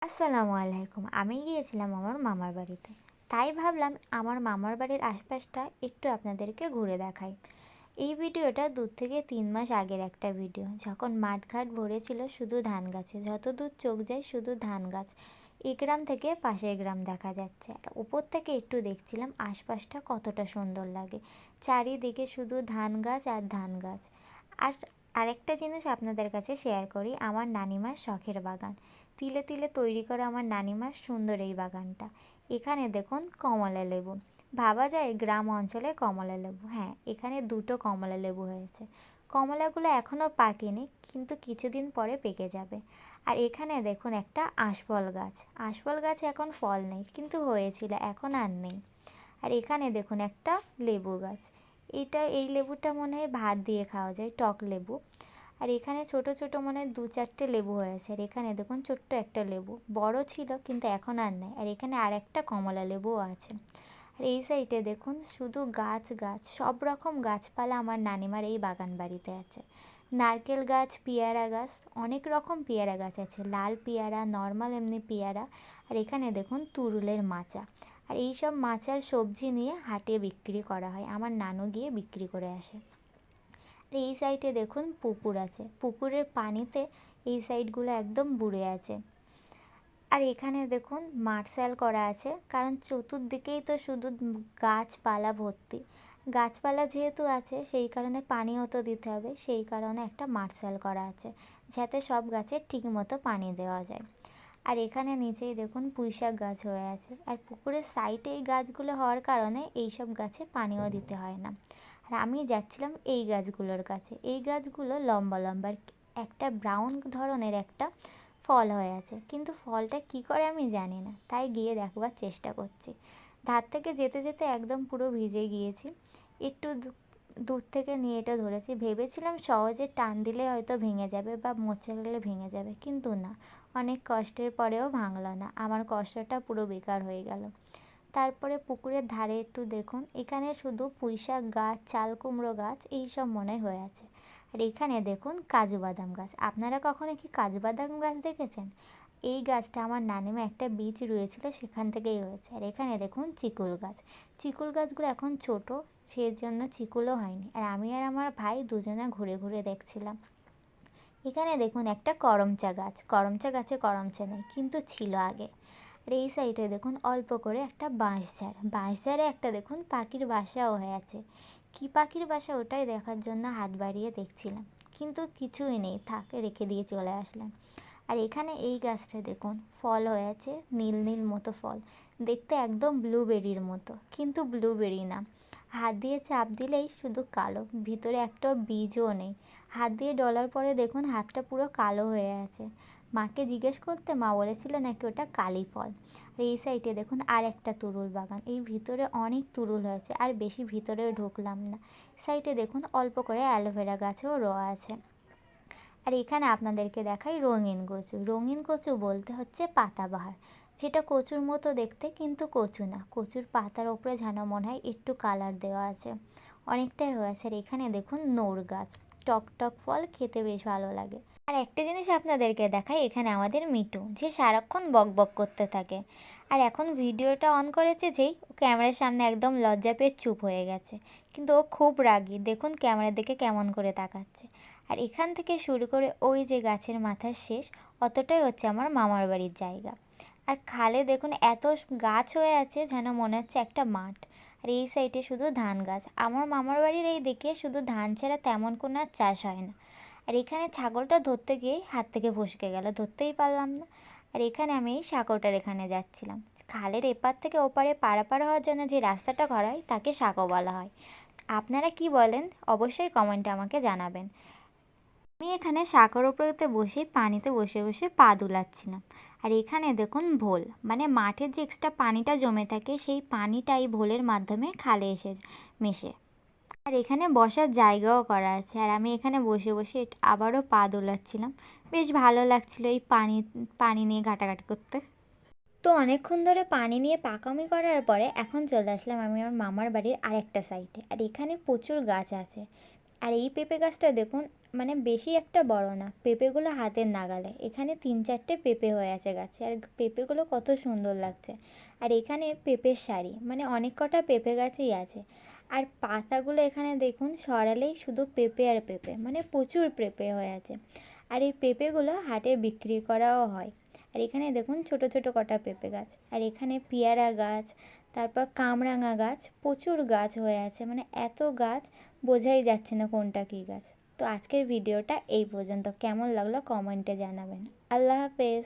আসসালামু আলাইকুম। আমি গিয়েছিলাম আমার মামার বাড়িতে। তাই ভাবলাম আমার মামার বাড়ির আশপাশটা একটু আপনাদেরকে ঘুরে দেখাই। এই ভিডিওটা ২ থেকে ৩ মাস আগের একটা ভিডিও। যখন মাঠঘাট ভরে ছিল শুধু ধান গাছে। যতদূর চোখ যায় শুধু ধান গাছ। এই গ্রাম থেকে পাশের গ্রাম দেখা যাচ্ছে। আর উপর থেকে একটু দেখছিলাম আশপাশটা কতটা সুন্দর লাগে। চারিদিকে শুধু ধান গাছ আর ধান গাছ। আর আরেকটা জিনিস আপনাদের কাছে শেয়ার করি, আমার নানিমার শখের বাগান। তিলে তিলে তৈরি করা আমার নানিমার সুন্দর এই বাগানটা। এখানে দেখুন কমলা লেবু। ভাবা যায় গ্রাম অঞ্চলে কমলা লেবু। হ্যাঁ, এখানে ২টো কমলা লেবু হয়েছে। কমলাগুলো এখনও পাকেনি, কিন্তু কিছুদিন পরে পেকে যাবে। আর এখানে দেখুন একটা আঁশফল গাছ। আঁশফল গাছে এখন ফল নেই, কিন্তু হয়েছিল, এখন আর নেই। আর এখানে দেখুন একটা লেবু গাছ। এই লেবুটা মনে হয় ভাত দিয়ে খাওয়া যায়, টক লেবু। আর এখানে ছোট ছোট মনে হয় ২-৪টে লেবু হয়েছে। আর এখানে দেখুন ছোট্ট একটা লেবু, বড় ছিল কিন্তু এখন আর নেই। আর এখানে আর একটা কমলা লেবুও আছে। আর এই সাইডে দেখুন শুধু গাছ গাছ, সব রকম গাছপালা আমার নানিমার এই বাগান বাড়িতে আছে। নারকেল গাছ, পেয়ারা গাছ, অনেক রকম পেয়ারা গাছ আছে, লাল পেয়ারা, নর্মাল এমনি পেয়ারা। আর এখানে দেখুন তুরুলের মাচা। আর এই সব মাচার সবজি নিয়ে হাটে বিক্রি করা হয়, আমার নানু গিয়ে বিক্রি করে আসে। আর এই সাইডে দেখুন পুকুর আছে, পুকুরের পানিতে এই সাইডগুলো একদম বুড়ে আছে। আর এখানে দেখুন মার্শাল করা আছে, কারণ চতুর্দিকেই তো শুধু গাছপালা ভর্তি। গাছপালা যেহেতু আছে সেই কারণে পানিও তো দিতে হবে, সেই কারণে একটা মার্শাল করা আছে, যাতে সব গাছে ঠিকমতো পানি দেওয়া যায়। আর এখানে নিচেই দেখুন পুঁইশাক গাছ হয়ে আছে। আর পুকুরের সাইডে এই গাছগুলো হওয়ার কারণে এই সব গাছে পানিও দিতে হয় না। আর আমি যাচ্ছিলাম এই গাছগুলোর কাছে। এই গাছগুলো লম্বা লম্বা, আর একটা ব্রাউন ধরনের একটা ফল হয়ে আছে, কিন্তু ফলটা কী করে আমি জানি না, তাই গিয়ে দেখবার চেষ্টা করছি। ধার থেকে যেতে যেতে একদম পুরো ভিজে গিয়েছি। একটু দূর থেকে নিয়ে এটা ধরেছি, ভেবেছিলাম সহজে টান দিলে হয়তো ভেঙে যাবে বা মোচড়ালে ভেঙে যাবে, কিন্তু না, অনেক কষ্টের পরেও ভাঙল না। আমার কষ্টটা পুরো বেকার হয়ে গেল। তারপরে পুকুরের ধারে একটু দেখুন, এখানে শুধু পুঁইশাক গাছ, চাল কুমড়ো গাছ এইসব মনে হয়ে আছে। আর এখানে দেখুন কাজু বাদাম গাছ। আপনারা কখনো কি কাজু বাদাম গাছ দেখেছেন? এই গাছটা আমার নানিমা একটা বীজ রুয়েছিল, সেখান থেকেই হয়েছে। আর এখানে দেখুন চিকুল গাছ। চিকুল গাছগুলো এখন ছোট, সেই জন্য চিকুলও হয়নি। আর আমি আর আমার ভাই দুজনে ঘুরে ঘুরে দেখছিলাম। এখানে দেখুন একটা করমচা গাছ। করমচা গাছে করমচা নেই, কিন্তু ছিল আগে। আর এই সাইডে দেখুন অল্প করে একটা বাঁশঝাড়। বাঁশঝাড়ে একটা দেখুন পাখির বাসাও হয়ে আছে। কী পাখির বাসা ওটাই দেখার জন্য হাত বাড়িয়ে দেখছিলাম, কিন্তু কিছুই নেই, থাক, রেখে দিয়ে চলে আসলাম। আর এখানে এই গাছটা দেখুন ফল হয়ে আছে, নীল নীল মতো ফল, দেখতে একদম ব্লুবেরির মতো, কিন্তু ব্লুবেরি না। হাত দিয়ে চাপ দিলেই শুধু কালো, ভিতরে একটাও বীজও নেই। হাত দিয়ে ডলার পরে দেখুন হাতটা পুরো কালো হয়ে আছে। মাকে জিজ্ঞেস করতে মা বলেছিল নাকি ওটা কালি ফল। আর এই সাইডে দেখুন আর একটা তুরুল বাগান। এই ভিতরে অনেক তুরুল হয়েছে, আর বেশি ভিতরেও ঢুকলাম না। সাইডে দেখুন অল্প করে অ্যালোভেরা গাছও রোয়া আছে। আর এখানে আপনাদেরকে দেখাই রঙিন কচু। রঙিন কচু বলতে হচ্ছে পাতাবাহার, যেটা কচুর মতো দেখতে কিন্তু কচু না। কচুর পাতার ওপরে যেন মনে হয় একটু কালার দেওয়া আছে, অনেকটাই হয়েছে। আর এখানে দেখুন নোর গাছ, টক টক ফল, খেতে বেশ ভালো লাগে। আর একটা জিনিস আপনাদেরকে দেখাই, এখানে আমাদের মিটু, যে সারাক্ষণ বক বক করতে থাকে। আর এখন ভিডিওটা অন করেছে যেই, ও ক্যামেরার সামনে একদম লজ্জা পেয়ে চুপ হয়ে গেছে, কিন্তু ও খুব রাগী, দেখুন ক্যামেরার দিকে কেমন করে তাকাচ্ছে। আর এখান থেকে শুরু করে ওই যে গাছের মাথার শেষ, অতটাই হচ্ছে আমার মামার বাড়ির জায়গা। আর খালে দেখুন এত গাছ হয়ে আছে যেন মনে হচ্ছে একটা মাঠ। আর এই সাইডে শুধু ধান গাছ। আমার মামার বাড়ির এই দিকে শুধু ধান ছাড়া তেমন কোনো আর চাষ হয় না। আর এখানে ছাগলটা ধরতে গিয়েই হাত থেকে ফসকে গেল, ধরতেই পারলাম না। আর এখানে আমি এই সাঁকোটার এখানে যাচ্ছিলাম। খালের এপার থেকে ওপারে পারাপার হওয়ার জন্য যে রাস্তাটা করা হয় তাকে সাঁকো বলা হয়। আপনারা কি বলেন অবশ্যই কমেন্টে আমাকে জানাবেন। আমি এখানে সাঁকোর উপরেতে বসে পানিতে বসে বসে পা দুলাচ্ছিলাম। আর এখানে দেখুন ভোল, মানে মাঠের যে এক্সট্রা পানিটা জমে থাকে সেই পানিটা এই ভোলের মাধ্যমে খালে এসে মেশে। আর এখানে বসার জায়গাও করা আছে। আর আমি এখানে বসে বসে আবারও পা দোলাচ্ছিলাম। বেশ ভালো লাগছিল এই পানি পানি নিয়ে ঘাটাঘাটি করতে। তো অনেকক্ষণ ধরে পানি নিয়ে পাকামি করার পরে এখন চলে আসলাম আমি আমার মামার বাড়ির আরেকটা সাইডে। আর এখানে প্রচুর গাছ আছে, আর এই পেঁপে গাছটা দেখুন, মানে বেশি একটা বড় না, পেঁপেগুলো হাতের নাগালে। এখানে 3-4টে পেঁপে হয়ে আছে গাছে, আর পেঁপেগুলো কত সুন্দর লাগছে। আর এখানে পেঁপের সারি, মানে অনেক কটা পেঁপে গাছই আছে। আর পাতাগুলো এখানে দেখুন সরালেই শুধু পেঁপে আর পেঁপে, মানে প্রচুর পেঁপে হয়ে আছে। আর এই পেঁপেগুলো হাটে বিক্রি করাও হয়। আর এখানে দেখুন ছোট ছোট কটা পেঁপে গাছ, আর এখানে পেয়ারা গাছ, তারপর কামরাঙা গাছ, প্রচুর গাছ হয়ে আছে, মানে এত গাছ বোঝাই যাচ্ছে না কোনটা কী গাছ। তো আজকের ভিডিওটা এই পর্যন্ত, কেমন লাগলো কমেন্টে জানাবেন। আল্লাহ হাফেজ।